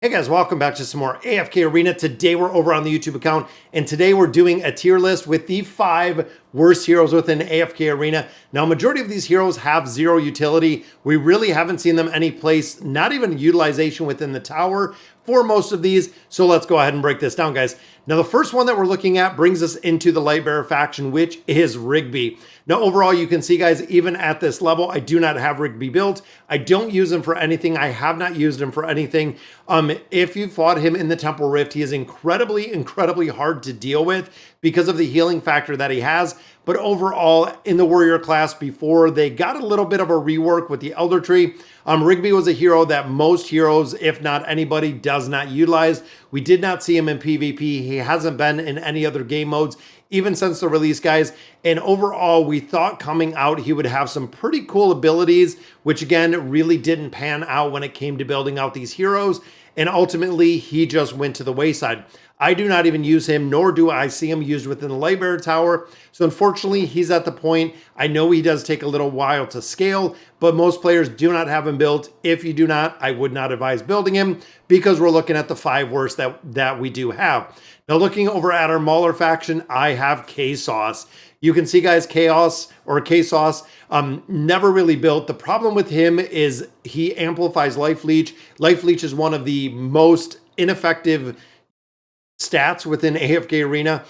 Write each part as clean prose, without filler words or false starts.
Hey guys, welcome back to some more AFK Arena. Today we're over on the YouTube account, and today we're doing a tier list with the 5 worst heroes within AFK Arena. Now, majority of these heroes have zero utility. We really haven't seen them any place, not even utilization within the tower for most of these. So let's go ahead and break this down, guys. Now, the first one that we're looking at brings us into the Lightbearer faction, which is Rigby. Now, overall, you can see, guys, even at this level, I do not have Rigby built. I don't use him for anything. I have not used him for anything. If you fought him in the Temple Rift, he is incredibly hard to deal with because of the healing factor that he has. But overall, in the warrior class before, they got a little bit of a rework with the Elder Tree. Rigby was a hero that most heroes, if not anybody, does not utilize. We did not see him in PvP. He hasn't been in any other game modes, even since the release, guys. And overall, we thought coming out he would have some pretty cool abilities, which again, really didn't pan out when it came to building out these heroes. And ultimately, he just went to the wayside. I do not even use him, nor do I see him used within the Lightbearer tower. So unfortunately, he's at the point. I know he does take a little while to scale, but most players do not have him built. If you do not, I would not advise building him because we're looking at the 5 worst that we do have. Now, looking over at our Mauler faction, I have Khasos. You can see, guys, Khasos, never really built. The problem with him is he amplifies Life Leech. Life Leech is one of the most ineffective stats within AFK Arena.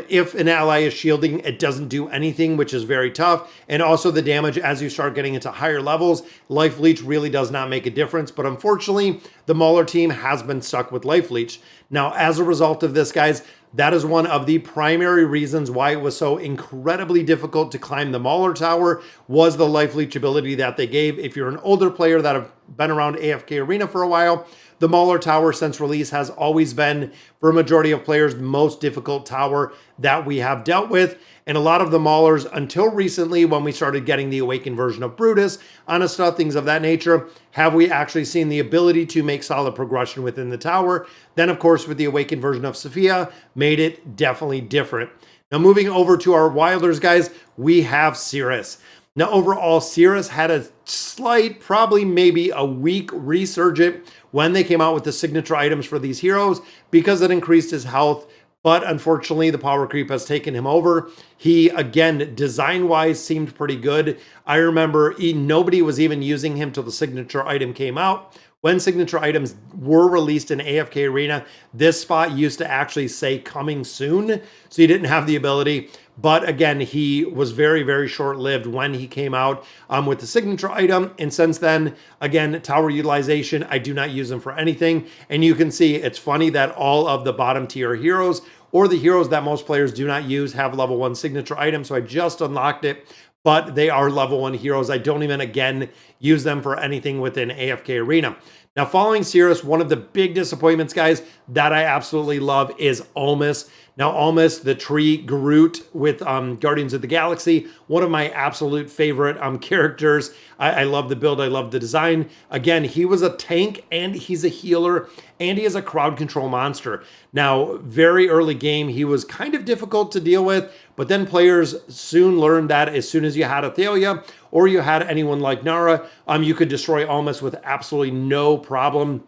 If an ally is shielding, it doesn't do anything, which is very tough. And also the damage as you start getting into higher levels, Life Leech really does not make a difference. But unfortunately, the Mauler team has been stuck with Life Leech. Now, as a result of this, guys, that is one of the primary reasons why it was so incredibly difficult to climb the Mauler tower, was the Life Leech ability that they gave. If you're an older player that have been around AFK Arena for a while, the Mauler tower since release has always been, for a majority of players, the most difficult tower that we have dealt with. And a lot of the Maulers, until recently when we started getting the awakened version of Brutus, Honesta, things of that nature, have we actually seen the ability to make solid progression within the tower. Then, of course, with the awakened version of Sophia, made it definitely different. Now, moving over to our Wilders, guys, we have Cirrus. Now, overall, Cirrus had a slight, probably maybe a weak resurgent when they came out with the signature items for these heroes because it increased his health. But unfortunately, the power creep has taken him over. He, again, design-wise seemed pretty good. I remember nobody was even using him till the signature item came out. When signature items were released in AFK Arena, this spot used to actually say coming soon. So you didn't have the ability. But again, he was very short-lived when he came out with the signature item. And since then, again, tower utilization, I do not use him for anything. And you can see it's funny that all of the bottom tier heroes, or the heroes that most players do not use, have level 1 signature items. So I just unlocked it, but they are level 1 heroes. I don't even, again, use them for anything within AFK Arena. Now, following Cirrus, one of the big disappointments, guys, that I absolutely love is Ulmus. Now, Ulmus, the tree Groot with Guardians of the Galaxy, one of my absolute favorite characters. I love the build. I love the design. Again, he was a tank, and he's a healer, and he is a crowd control monster. Now, very early game, he was kind of difficult to deal with, but then players soon learned that as soon as you had Athalia or you had anyone like Nara, you could destroy Ulmus with absolutely no problem.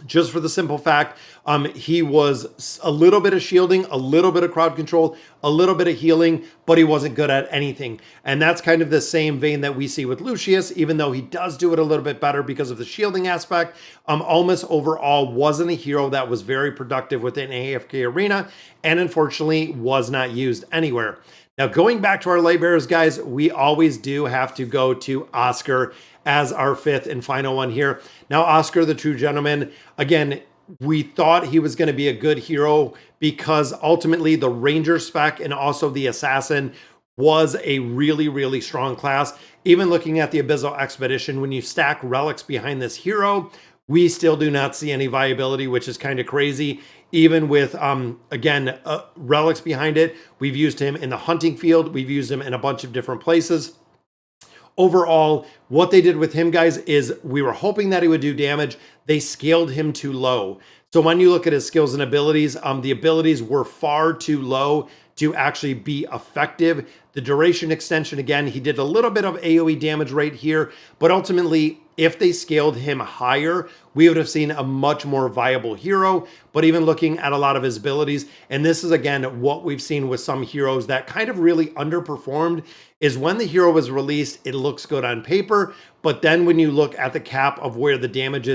Just for the simple fact, he was a little bit of shielding, a little bit of crowd control, a little bit of healing, but he wasn't good at anything. And that's kind of the same vein that we see with Lucius, even though he does do it a little bit better because of the shielding aspect. Ulmus overall wasn't a hero that was very productive within AFK Arena, and unfortunately was not used anywhere. Now, going back to our Lightbearers, guys, we always do have to go to Oscar as our 5th and final one here. Now, Oscar, the True Gentleman, again, we thought he was going to be a good hero because ultimately the Ranger spec and also the Assassin was a really strong class. Even looking at the Abyssal Expedition, when you stack relics behind this hero, we still do not see any viability, which is kind of crazy. Even with, again, relics behind it, we've used him in the hunting field. We've used him in a bunch of different places. Overall, what they did with him, guys, is we were hoping that he would do damage. They scaled him too low. So when you look at his skills and abilities, the abilities were far too low to actually be effective. The duration extension, again, he did a little bit of AoE damage right here, but ultimately, if they scaled him higher, we would have seen a much more viable hero. But even looking at a lot of his abilities, and this is again what we've seen with some heroes that kind of really underperformed, is when the hero was released, it looks good on paper, but then when you look at the cap of where the damage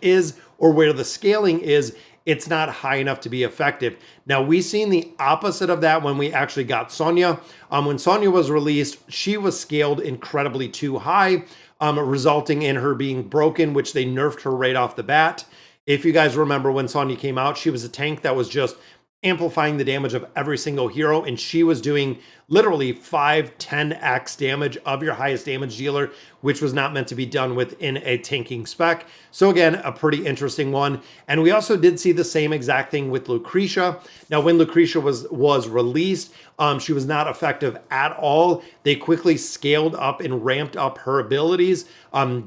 is or where the scaling is, it's not high enough to be effective. Now, we've seen the opposite of that when we actually got Sonya. When Sonya was released, she was scaled incredibly too high, resulting in her being broken, which they nerfed her right off the bat. If you guys remember when Sonya came out, she was a tank that was just amplifying the damage of every single hero, and she was doing literally 5-10x damage of your highest damage dealer, which was not meant to be done within a tanking spec. So again, a pretty interesting one. And we also did see the same exact thing with Lucretia. Now, when Lucretia was released, she was not effective at all. They quickly scaled up and ramped up her abilities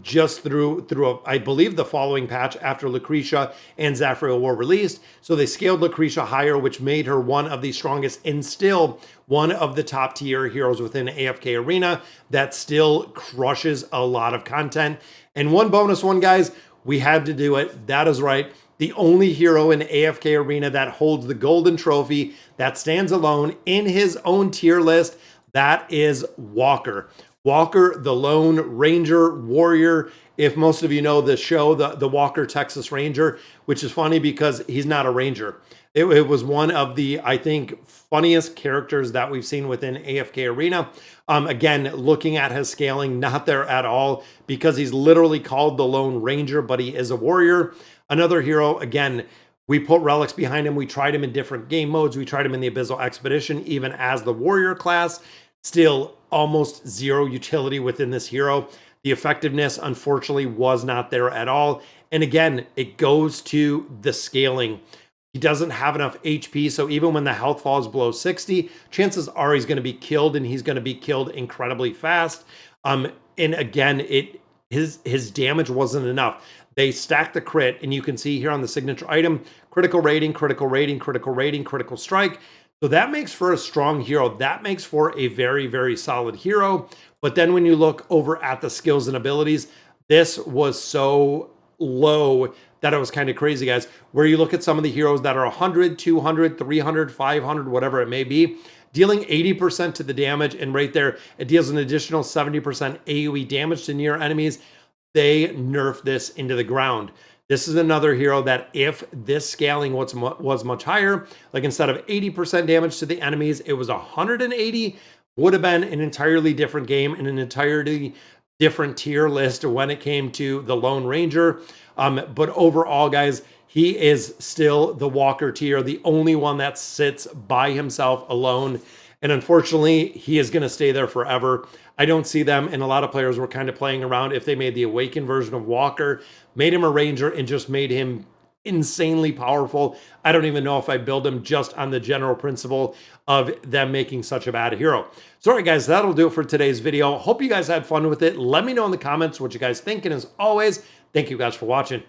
just through I believe the following patch after Lucretia and Zafriel were released. So they scaled Lucretia higher, which made her one of the strongest and still one of the top tier heroes within AFK Arena that still crushes a lot of content. And one bonus one, guys, we had to do it. That is right. The only hero in AFK Arena that holds the golden trophy, that stands alone in his own tier list, that is Walker. Walker, the Lone Ranger Warrior. If most of you know the show, the Walker Texas Ranger, which is funny because he's not a ranger. It was one of the, I think, funniest characters that we've seen within AFK Arena. Again, looking at his scaling, not there at all because he's literally called the Lone Ranger, but he is a warrior. Another hero, again, we put relics behind him. We tried him in different game modes. We tried him in the Abyssal Expedition, even as the warrior class. Still almost zero utility within this hero. The effectiveness, unfortunately, was not there at all. And again, it goes to the scaling. He doesn't have enough HP, so even when the health falls below 60, chances are he's going to be killed, and he's going to be killed incredibly fast. And again, his damage wasn't enough. They stacked the crit, and you can see here on the signature item, critical rating, critical rating, critical rating, critical strike. So that makes for a strong hero. That makes for a very, very solid hero. But then when you look over at the skills and abilities, this was so low that it was kind of crazy, guys. Where you look at some of the heroes that are 100, 200, 300, 500, whatever it may be, dealing 80% to the damage, and right there, it deals an additional 70% AoE damage to near enemies. They nerfed this into the ground. This is another hero that if this scaling was much higher, like instead of 80% damage to the enemies, it was 180, would have been an entirely different game and an entirely different tier list when it came to the Lone Ranger. But overall, guys, he is still the Walker tier, the only one that sits by himself alone. And unfortunately, he is going to stay there forever. I don't see them, and a lot of players were kind of playing around if they made the Awakened version of Walker, made him a Ranger, and just made him insanely powerful. I don't even know if I build him just on the general principle of them making such a bad hero. So, all right, guys, that'll do it for today's video. Hope you guys had fun with it. Let me know in the comments what you guys think, and as always, thank you guys for watching.